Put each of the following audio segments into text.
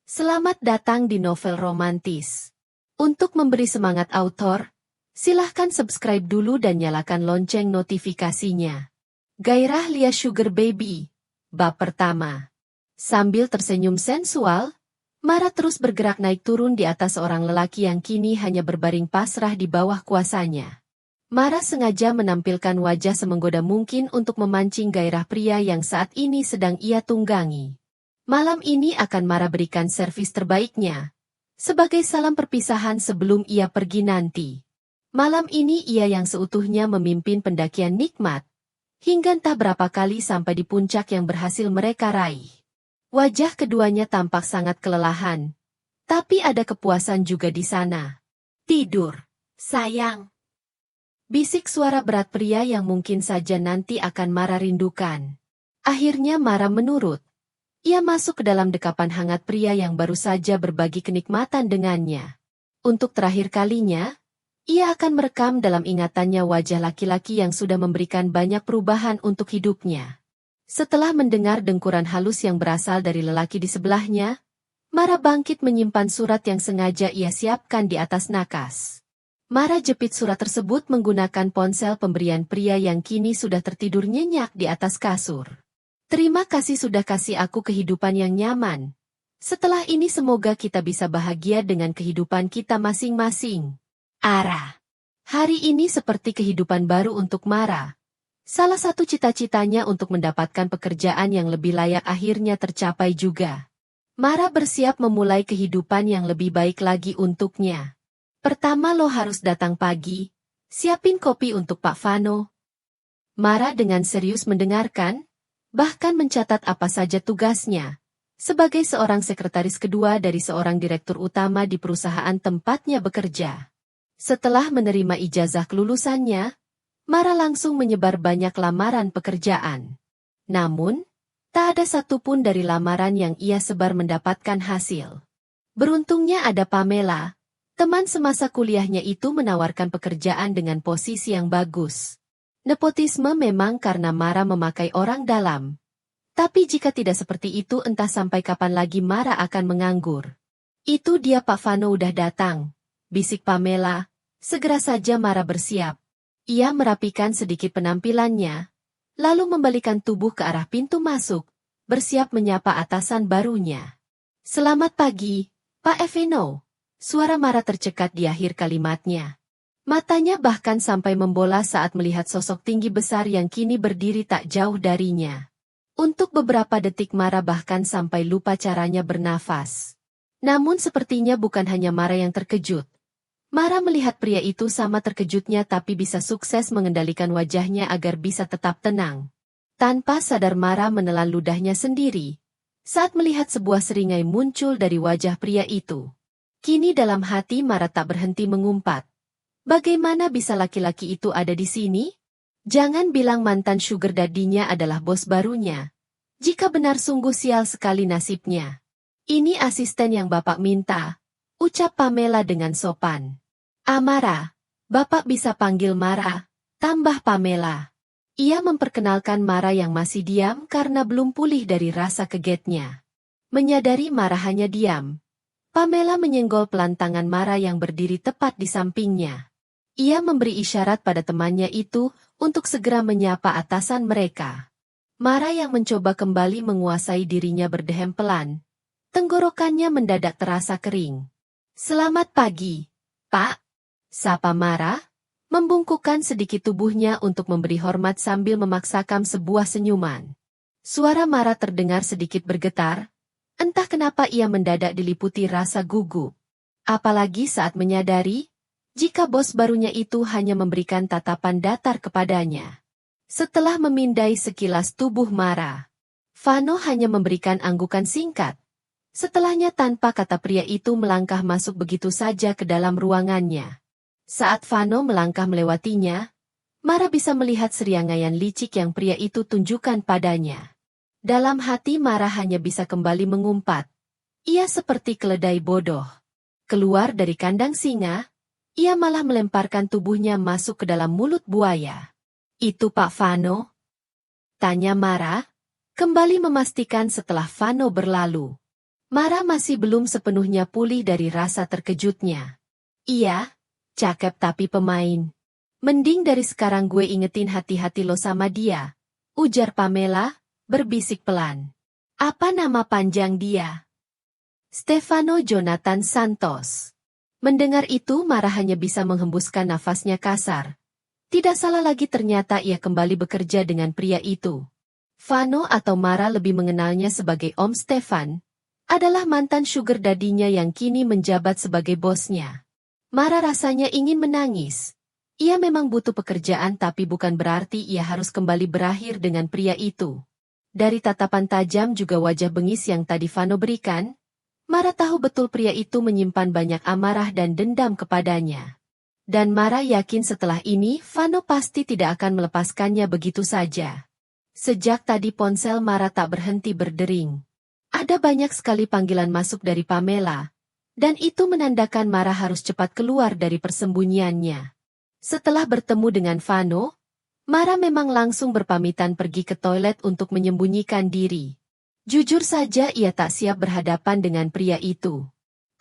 Selamat datang di novel romantis. Untuk memberi semangat author, silahkan subscribe dulu dan nyalakan lonceng notifikasinya. Gairah Lia Sugar Baby, bab pertama. Sambil tersenyum sensual, Mara terus bergerak naik turun di atas seorang lelaki yang kini hanya berbaring pasrah di bawah kuasanya. Mara sengaja menampilkan wajah semenggoda mungkin untuk memancing gairah pria yang saat ini sedang ia tunggangi. Malam ini akan Mara berikan servis terbaiknya, sebagai salam perpisahan sebelum ia pergi nanti. Malam ini ia yang seutuhnya memimpin pendakian nikmat, hingga entah berapa kali sampai di puncak yang berhasil mereka raih. Wajah keduanya tampak sangat kelelahan, tapi ada kepuasan juga di sana. Tidur, sayang. Bisik suara berat pria yang mungkin saja nanti akan Mara rindukan. Akhirnya Mara menurut. Ia masuk ke dalam dekapan hangat pria yang baru saja berbagi kenikmatan dengannya. Untuk terakhir kalinya, ia akan merekam dalam ingatannya wajah laki-laki yang sudah memberikan banyak perubahan untuk hidupnya. Setelah mendengar dengkuran halus yang berasal dari lelaki di sebelahnya, Mara bangkit menyimpan surat yang sengaja ia siapkan di atas nakas. Mara jepit surat tersebut menggunakan ponsel pemberian pria yang kini sudah tertidur nyenyak di atas kasur. Terima kasih sudah kasih aku kehidupan yang nyaman. Setelah ini semoga kita bisa bahagia dengan kehidupan kita masing-masing. Ara. Hari ini seperti kehidupan baru untuk Mara. Salah satu cita-citanya untuk mendapatkan pekerjaan yang lebih layak akhirnya tercapai juga. Mara bersiap memulai kehidupan yang lebih baik lagi untuknya. Pertama lo harus datang pagi. Siapin kopi untuk Pak Vano. Mara dengan serius mendengarkan, bahkan mencatat apa saja tugasnya, sebagai seorang sekretaris kedua dari seorang direktur utama di perusahaan tempatnya bekerja. Setelah menerima ijazah kelulusannya, Mara langsung menyebar banyak lamaran pekerjaan. Namun, tak ada satupun dari lamaran yang ia sebar mendapatkan hasil. Beruntungnya ada Pamela, teman semasa kuliahnya itu menawarkan pekerjaan dengan posisi yang bagus. Nepotisme memang karena Mara memakai orang dalam. Tapi jika tidak seperti itu entah sampai kapan lagi Mara akan menganggur. Itu dia Pak Vano udah datang, bisik Pamela. Segera saja Mara bersiap. Ia merapikan sedikit penampilannya, lalu membalikan tubuh ke arah pintu masuk, bersiap menyapa atasan barunya. Selamat pagi, Pak Eveno. Suara Mara tercekat di akhir kalimatnya. Matanya bahkan sampai membola saat melihat sosok tinggi besar yang kini berdiri tak jauh darinya. Untuk beberapa detik Mara bahkan sampai lupa caranya bernafas. Namun sepertinya bukan hanya Mara yang terkejut. Mara melihat pria itu sama terkejutnya tapi bisa sukses mengendalikan wajahnya agar bisa tetap tenang. Tanpa sadar Mara menelan ludahnya sendiri saat melihat sebuah seringai muncul dari wajah pria itu. Kini dalam hati Mara tak berhenti mengumpat. Bagaimana bisa laki-laki itu ada di sini? Jangan bilang mantan sugar daddy-nya adalah bos barunya. Jika benar sungguh sial sekali nasibnya. Ini asisten yang Bapak minta, ucap Pamela dengan sopan. Mara, Bapak bisa panggil Mara, tambah Pamela. Ia memperkenalkan Mara yang masih diam karena belum pulih dari rasa kagetnya. Menyadari Mara hanya diam, Pamela menyenggol pelan tangan Mara yang berdiri tepat di sampingnya. Ia memberi isyarat pada temannya itu untuk segera menyapa atasan mereka. Mara yang mencoba kembali menguasai dirinya berdehem pelan. Tenggorokannya mendadak terasa kering. Selamat pagi, Pak. Sapa Mara, membungkukkan sedikit tubuhnya untuk memberi hormat sambil memaksakan sebuah senyuman. Suara Mara terdengar sedikit bergetar. Entah kenapa ia mendadak diliputi rasa gugup. Apalagi saat menyadari, jika bos barunya itu hanya memberikan tatapan datar kepadanya. Setelah memindai sekilas tubuh Mara, Vano hanya memberikan anggukan singkat. Setelahnya tanpa kata pria itu melangkah masuk begitu saja ke dalam ruangannya. Saat Vano melangkah melewatinya, Mara bisa melihat seriangaian licik yang pria itu tunjukkan padanya. Dalam hati Mara hanya bisa kembali mengumpat. Ia seperti keledai bodoh. Keluar dari kandang singa, ia malah melemparkan tubuhnya masuk ke dalam mulut buaya. Itu Pak Vano? Tanya Mara, kembali memastikan setelah Vano berlalu. Mara masih belum sepenuhnya pulih dari rasa terkejutnya. Iya, cakep tapi pemain. Mending dari sekarang gue ingetin hati-hati lo sama dia, ujar Pamela, berbisik pelan. Apa nama panjang dia? Stefano Jonathan Santos. Mendengar itu Mara hanya bisa menghembuskan nafasnya kasar. Tidak salah lagi ternyata ia kembali bekerja dengan pria itu. Vano atau Mara lebih mengenalnya sebagai Om Stefan, adalah mantan sugar daddy-nya yang kini menjabat sebagai bosnya. Mara rasanya ingin menangis. Ia memang butuh pekerjaan tapi bukan berarti ia harus kembali berakhir dengan pria itu. Dari tatapan tajam juga wajah bengis yang tadi Vano berikan, Mara tahu betul pria itu menyimpan banyak amarah dan dendam kepadanya. Dan Mara yakin setelah ini Vano pasti tidak akan melepaskannya begitu saja. Sejak tadi ponsel Mara tak berhenti berdering. Ada banyak sekali panggilan masuk dari Pamela, dan itu menandakan Mara harus cepat keluar dari persembunyiannya. Setelah bertemu dengan Vano, Mara memang langsung berpamitan pergi ke toilet untuk menyembunyikan diri. Jujur saja ia tak siap berhadapan dengan pria itu.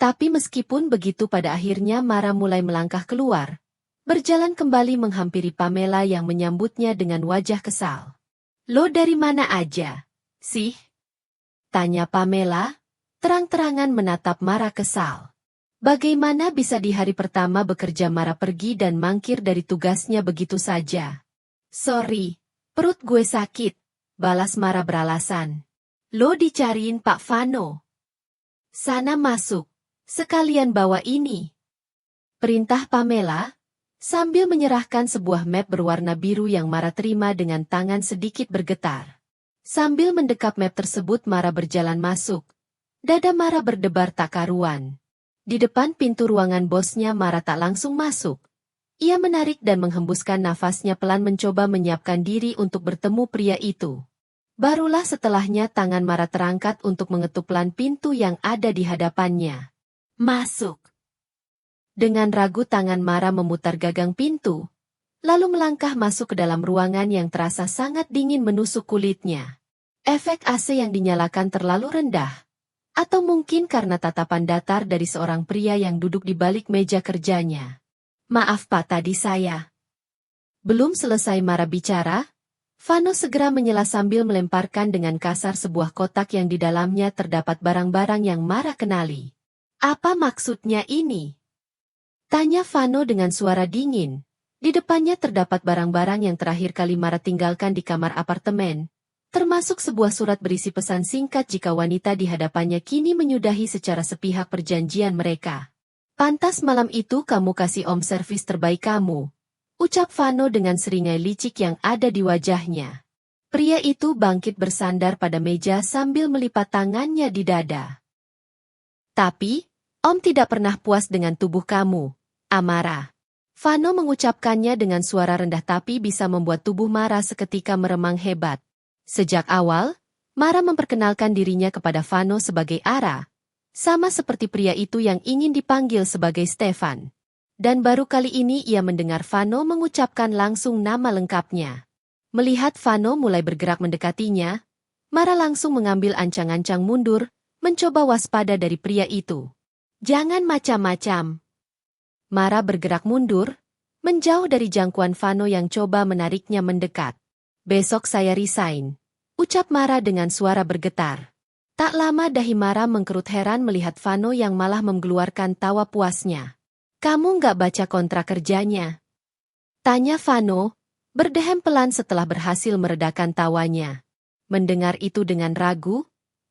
Tapi meskipun begitu pada akhirnya Mara mulai melangkah keluar, berjalan kembali menghampiri Pamela yang menyambutnya dengan wajah kesal. Lo dari mana aja, sih? Tanya Pamela, terang-terangan menatap Mara kesal. Bagaimana bisa di hari pertama bekerja Mara pergi dan mangkir dari tugasnya begitu saja? Sorry, perut gue sakit, balas Mara beralasan. Lo dicariin Pak Vano. Sana masuk, sekalian bawa ini. Perintah Pamela, sambil menyerahkan sebuah map berwarna biru yang Mara terima dengan tangan sedikit bergetar. Sambil mendekap map tersebut Mara berjalan masuk. Dada Mara berdebar tak karuan. Di depan pintu ruangan bosnya Mara tak langsung masuk. Ia menarik dan menghembuskan nafasnya pelan mencoba menyiapkan diri untuk bertemu pria itu. Barulah setelahnya tangan Mara terangkat untuk mengetuk pelan pintu yang ada di hadapannya. Masuk. Dengan ragu tangan Mara memutar gagang pintu, lalu melangkah masuk ke dalam ruangan yang terasa sangat dingin menusuk kulitnya. Efek AC yang dinyalakan terlalu rendah. Atau mungkin karena tatapan datar dari seorang pria yang duduk di balik meja kerjanya. Maaf Pak tadi saya. Belum selesai Mara bicara, Vano segera menyela sambil melemparkan dengan kasar sebuah kotak yang di dalamnya terdapat barang-barang yang Mara kenali. Apa maksudnya ini? Tanya Vano dengan suara dingin. Di depannya terdapat barang-barang yang terakhir kali Mara tinggalkan di kamar apartemen, termasuk sebuah surat berisi pesan singkat jika wanita di hadapannya kini menyudahi secara sepihak perjanjian mereka. Pantas malam itu kamu kasih om servis terbaik kamu. Ucap Vano dengan seringai licik yang ada di wajahnya. Pria itu bangkit bersandar pada meja sambil melipat tangannya di dada. Tapi, om tidak pernah puas dengan tubuh kamu, Amara. Vano mengucapkannya dengan suara rendah tapi bisa membuat tubuh Mara seketika meremang hebat. Sejak awal, Mara memperkenalkan dirinya kepada Vano sebagai Ara, sama seperti pria itu yang ingin dipanggil sebagai Stefan. Dan baru kali ini ia mendengar Vano mengucapkan langsung nama lengkapnya. Melihat Vano mulai bergerak mendekatinya, Mara langsung mengambil ancang-ancang mundur, mencoba waspada dari pria itu. Jangan macam-macam. Mara bergerak mundur, menjauh dari jangkauan Vano yang coba menariknya mendekat. Besok saya resign, ucap Mara dengan suara bergetar. Tak lama dahi Mara mengkerut heran melihat Vano yang malah mengeluarkan tawa puasnya. Kamu nggak baca kontrak kerjanya? Tanya Vano, berdehem pelan setelah berhasil meredakan tawanya. Mendengar itu dengan ragu,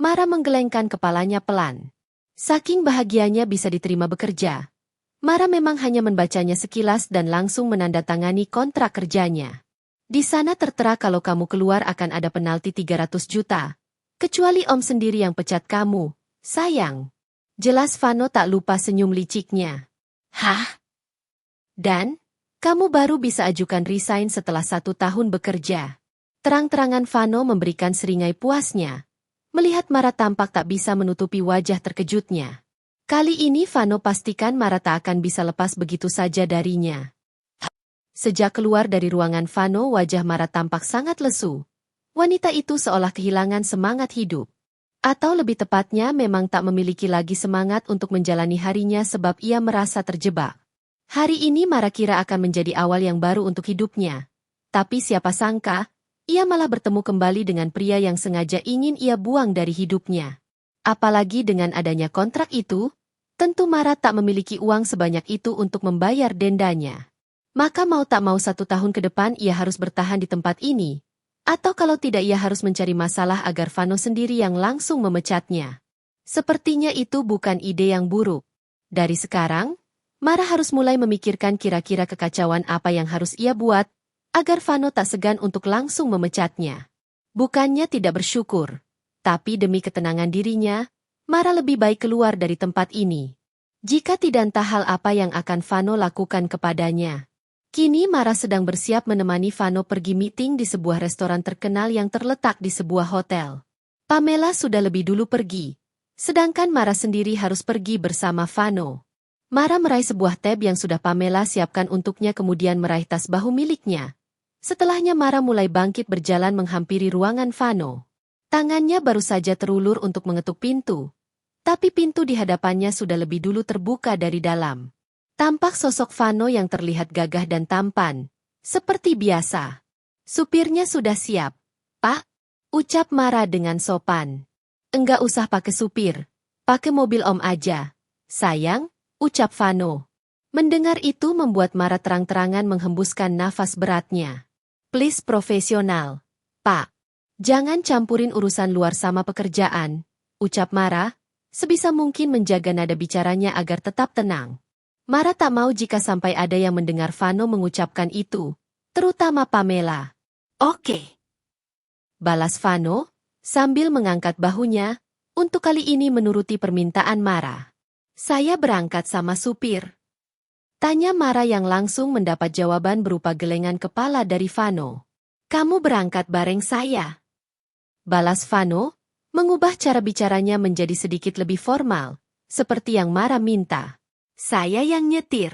Mara menggelengkan kepalanya pelan. Saking bahagianya bisa diterima bekerja, Mara memang hanya membacanya sekilas dan langsung menandatangani kontrak kerjanya. Di sana tertera kalau kamu keluar akan ada penalti 300 juta. Kecuali om sendiri yang pecat kamu, sayang. Jelas Vano tak lupa senyum liciknya. Hah? Dan, kamu baru bisa ajukan resign setelah 1 tahun bekerja. Terang-terangan Vano memberikan seringai puasnya. Melihat Mara tampak tak bisa menutupi wajah terkejutnya. Kali ini Vano pastikan Mara tak akan bisa lepas begitu saja darinya. Sejak keluar dari ruangan Vano wajah Mara tampak sangat lesu. Wanita itu seolah kehilangan semangat hidup. Atau lebih tepatnya memang tak memiliki lagi semangat untuk menjalani harinya sebab ia merasa terjebak. Hari ini Mara kira akan menjadi awal yang baru untuk hidupnya. Tapi siapa sangka, ia malah bertemu kembali dengan pria yang sengaja ingin ia buang dari hidupnya. Apalagi dengan adanya kontrak itu, tentu Mara tak memiliki uang sebanyak itu untuk membayar dendanya. Maka mau tak mau 1 tahun ke depan ia harus bertahan di tempat ini. Atau kalau tidak ia harus mencari masalah agar Vano sendiri yang langsung memecatnya. Sepertinya itu bukan ide yang buruk. Dari sekarang, Mara harus mulai memikirkan kira-kira kekacauan apa yang harus ia buat, agar Vano tak segan untuk langsung memecatnya. Bukannya tidak bersyukur, tapi demi ketenangan dirinya, Mara lebih baik keluar dari tempat ini. Jika tidak entah hal apa yang akan Vano lakukan kepadanya. Kini Mara sedang bersiap menemani Vano pergi meeting di sebuah restoran terkenal yang terletak di sebuah hotel. Pamela sudah lebih dulu pergi, sedangkan Mara sendiri harus pergi bersama Vano. Mara meraih sebuah tab yang sudah Pamela siapkan untuknya kemudian meraih tas bahu miliknya. Setelahnya Mara mulai bangkit berjalan menghampiri ruangan Vano. Tangannya baru saja terulur untuk mengetuk pintu. Tapi pintu di hadapannya sudah lebih dulu terbuka dari dalam. Tampak sosok Vano yang terlihat gagah dan tampan. Seperti biasa. Supirnya sudah siap. Pak, ucap Mara dengan sopan. Enggak usah pakai supir. Pakai mobil om aja. Sayang, ucap Vano. Mendengar itu membuat Mara terang-terangan menghembuskan nafas beratnya. Please profesional. Pak, jangan campurin urusan luar sama pekerjaan, ucap Mara, sebisa mungkin menjaga nada bicaranya agar tetap tenang. Mara tak mau jika sampai ada yang mendengar Vano mengucapkan itu, terutama Pamela. Oke. Balas Vano, sambil mengangkat bahunya, untuk kali ini menuruti permintaan Mara. Saya berangkat sama supir. Tanya Mara yang langsung mendapat jawaban berupa gelengan kepala dari Vano. Kamu berangkat bareng saya. Balas Vano, mengubah cara bicaranya menjadi sedikit lebih formal, seperti yang Mara minta. Saya yang nyetir.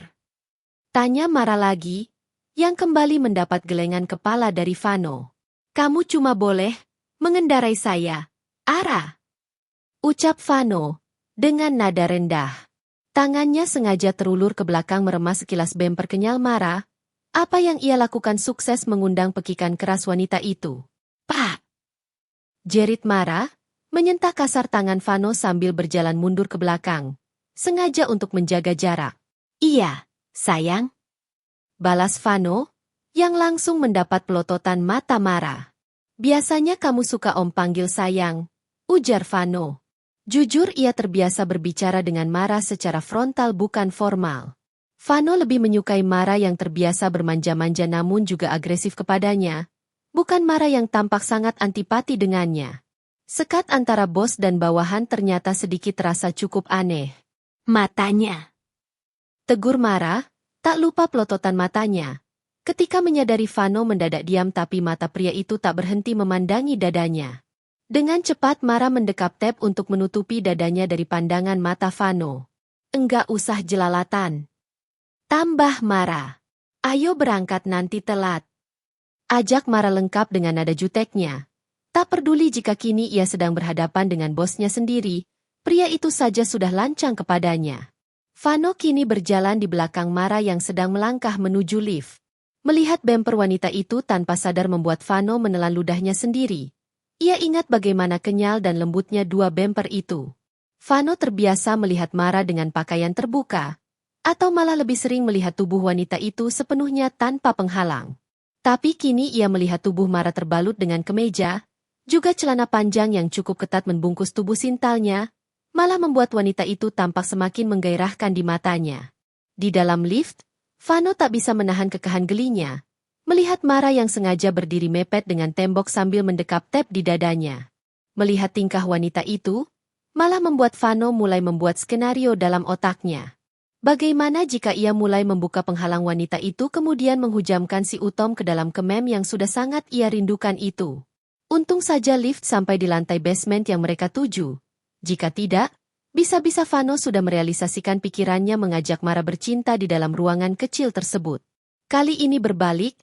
Tanya Mara lagi, yang kembali mendapat gelengan kepala dari Vano. Kamu cuma boleh mengendarai saya, Ara. Ucap Vano, dengan nada rendah. Tangannya sengaja terulur ke belakang meremas sekilas bemper kenyal Mara. Apa yang ia lakukan sukses mengundang pekikan keras wanita itu. Pak! Jerit Mara, menyentak kasar tangan Vano sambil berjalan mundur ke belakang. Sengaja untuk menjaga jarak. Iya, sayang. Balas Vano, yang langsung mendapat pelototan mata Mara. Biasanya kamu suka om panggil sayang, ujar Vano. Jujur ia terbiasa berbicara dengan Mara secara frontal bukan formal. Vano lebih menyukai Mara yang terbiasa bermanja-manja namun juga agresif kepadanya, bukan Mara yang tampak sangat antipati dengannya. Sekat antara bos dan bawahan ternyata sedikit terasa cukup aneh. Matanya. Tegur Mara, tak lupa pelototan matanya. Ketika menyadari Vano mendadak diam tapi mata pria itu tak berhenti memandangi dadanya. Dengan cepat Mara mendekap tab untuk menutupi dadanya dari pandangan mata Vano. Enggak usah jelalatan. Tambah Mara. Ayo berangkat nanti telat. Ajak Mara lengkap dengan nada juteknya. Tak peduli jika kini ia sedang berhadapan dengan bosnya sendiri, pria itu saja sudah lancang kepadanya. Vano kini berjalan di belakang Mara yang sedang melangkah menuju lift. Melihat bemper wanita itu tanpa sadar membuat Vano menelan ludahnya sendiri. Ia ingat bagaimana kenyal dan lembutnya dua bemper itu. Vano terbiasa melihat Mara dengan pakaian terbuka, atau malah lebih sering melihat tubuh wanita itu sepenuhnya tanpa penghalang. Tapi kini ia melihat tubuh Mara terbalut dengan kemeja, juga celana panjang yang cukup ketat membungkus tubuh sintalnya, malah membuat wanita itu tampak semakin menggairahkan di matanya. Di dalam lift, Vano tak bisa menahan kekahan gelinya, melihat Mara yang sengaja berdiri mepet dengan tembok sambil mendekap tab di dadanya. Melihat tingkah wanita itu, malah membuat Vano mulai membuat skenario dalam otaknya. Bagaimana jika ia mulai membuka penghalang wanita itu kemudian menghujamkan si Utom ke dalam kemem yang sudah sangat ia rindukan itu? Untung saja lift sampai di lantai basement yang mereka tuju. Jika tidak, bisa-bisa Vano sudah merealisasikan pikirannya mengajak Mara bercinta di dalam ruangan kecil tersebut. Kali ini berbalik,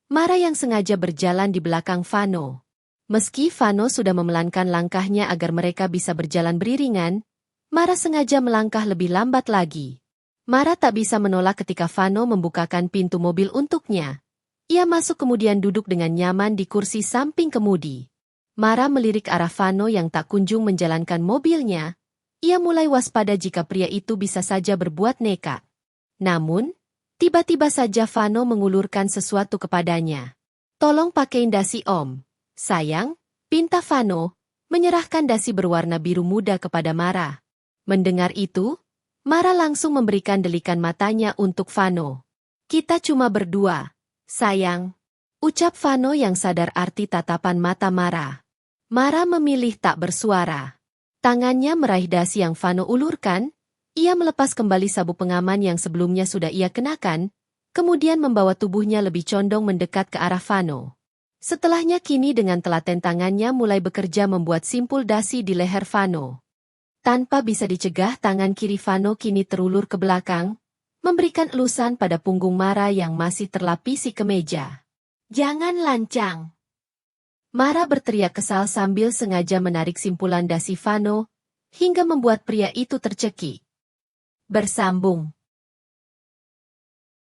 Mara yang sengaja berjalan di belakang Vano. Meski Vano sudah memelankan langkahnya agar mereka bisa berjalan beriringan, Mara sengaja melangkah lebih lambat lagi. Mara tak bisa menolak ketika Vano membukakan pintu mobil untuknya. Ia masuk kemudian duduk dengan nyaman di kursi samping kemudi. Mara melirik arah Vano yang tak kunjung menjalankan mobilnya. Ia mulai waspada jika pria itu bisa saja berbuat nekat. Namun, tiba-tiba saja Vano mengulurkan sesuatu kepadanya. "Tolong pakein dasi Om." "Sayang," pinta Vano, menyerahkan dasi berwarna biru muda kepada Mara. Mendengar itu, Mara langsung memberikan delikan matanya untuk Vano. "Kita cuma berdua, sayang," ucap Vano yang sadar arti tatapan mata Mara. Mara memilih tak bersuara. Tangannya meraih dasi yang Vano ulurkan. Ia melepas kembali sabuk pengaman yang sebelumnya sudah ia kenakan, kemudian membawa tubuhnya lebih condong mendekat ke arah Vano. Setelahnya kini dengan telaten tangannya mulai bekerja membuat simpul dasi di leher Vano. Tanpa bisa dicegah, tangan kiri Vano kini terulur ke belakang, memberikan elusan pada punggung Mara yang masih terlapisi kemeja. "Jangan lancang!" Mara berteriak kesal sambil sengaja menarik simpulan dasi Vano, hingga membuat pria itu tercekik. Bersambung.